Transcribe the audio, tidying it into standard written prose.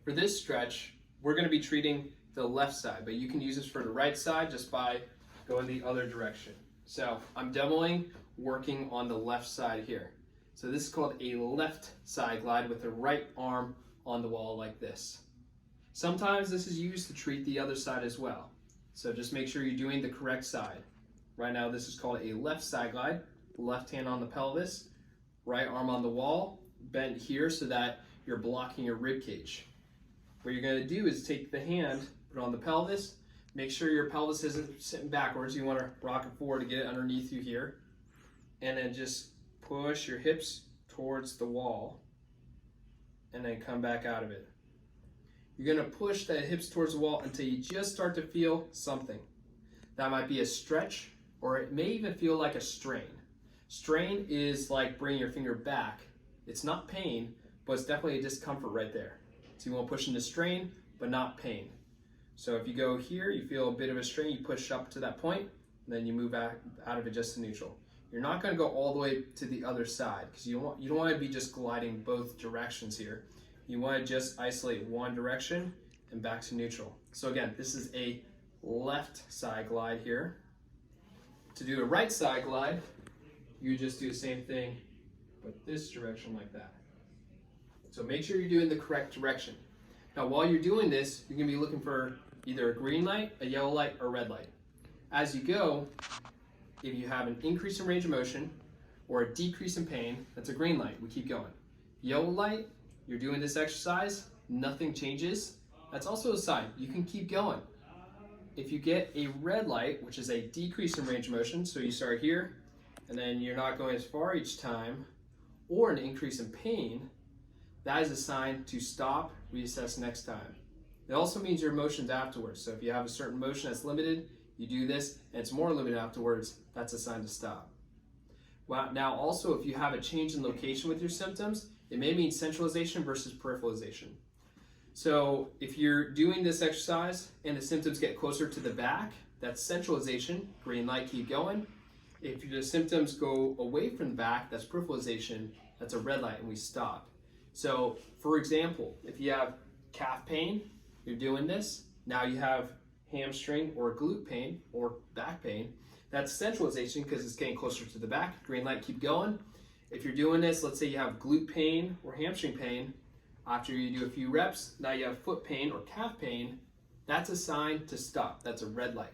For this stretch, we're going to be treating the left side, but you can use this for the right side just by going the other direction. So I'm demoing working on the left side here. So this is called a left side glide with the right arm on the wall like this. Sometimes this is used to treat the other side as well. So just make sure you're doing the correct side. Right now this is called a left side glide. Left hand on the pelvis, right arm on the wall, bent here so that you're blocking your rib cage. What you're going to do is take the hand, put it on the pelvis, make sure your pelvis isn't sitting backwards. You want to rock it forward to get it underneath you here. And then just push your hips towards the wall and then come back out of it. You're going to push the hips towards the wall until you just start to feel something. That might be a stretch, or it may even feel like a strain. Strain is like bringing your finger back. It's not pain, but it's definitely a discomfort right there. So you want to push into strain, but not pain. So if you go here, you feel a bit of a strain, you push up to that point, and then you move out of it just to neutral. You're not going to go all the way to the other side because you don't want to be just gliding both directions here. You want to just isolate one direction and back to neutral. So again, this is a left side glide here. To do a right side glide, you just do the same thing, but this direction like that. So make sure you're doing the correct direction. Now while you're doing this, you're going to be looking for either a green light, a yellow light, or a red light. As you go, if you have an increase in range of motion or a decrease in pain, that's a green light. We keep going. Yellow light, you're doing this exercise, nothing changes. That's also a sign you can keep going. If you get a red light, which is a decrease in range of motion, so you start here and then you're not going as far each time, or an increase in pain, that is a sign to stop, reassess next time. It also means your motions afterwards. So if you have a certain motion that's limited, you do this and it's more limited afterwards, that's a sign to stop. Well, now also if you have a change in location with your symptoms, it may mean centralization versus peripheralization. So if you're doing this exercise and the symptoms get closer to the back, that's centralization, green light, keep going. If the symptoms go away from the back, that's peripheralization, that's a red light and we stop. So for example, if you have calf pain, you're doing this, now you have hamstring or glute pain or back pain, that's centralization because it's getting closer to the back, green light, keep going. If you're doing this, let's say you have glute pain or hamstring pain, after you do a few reps, now you have foot pain or calf pain, that's a sign to stop, that's a red light.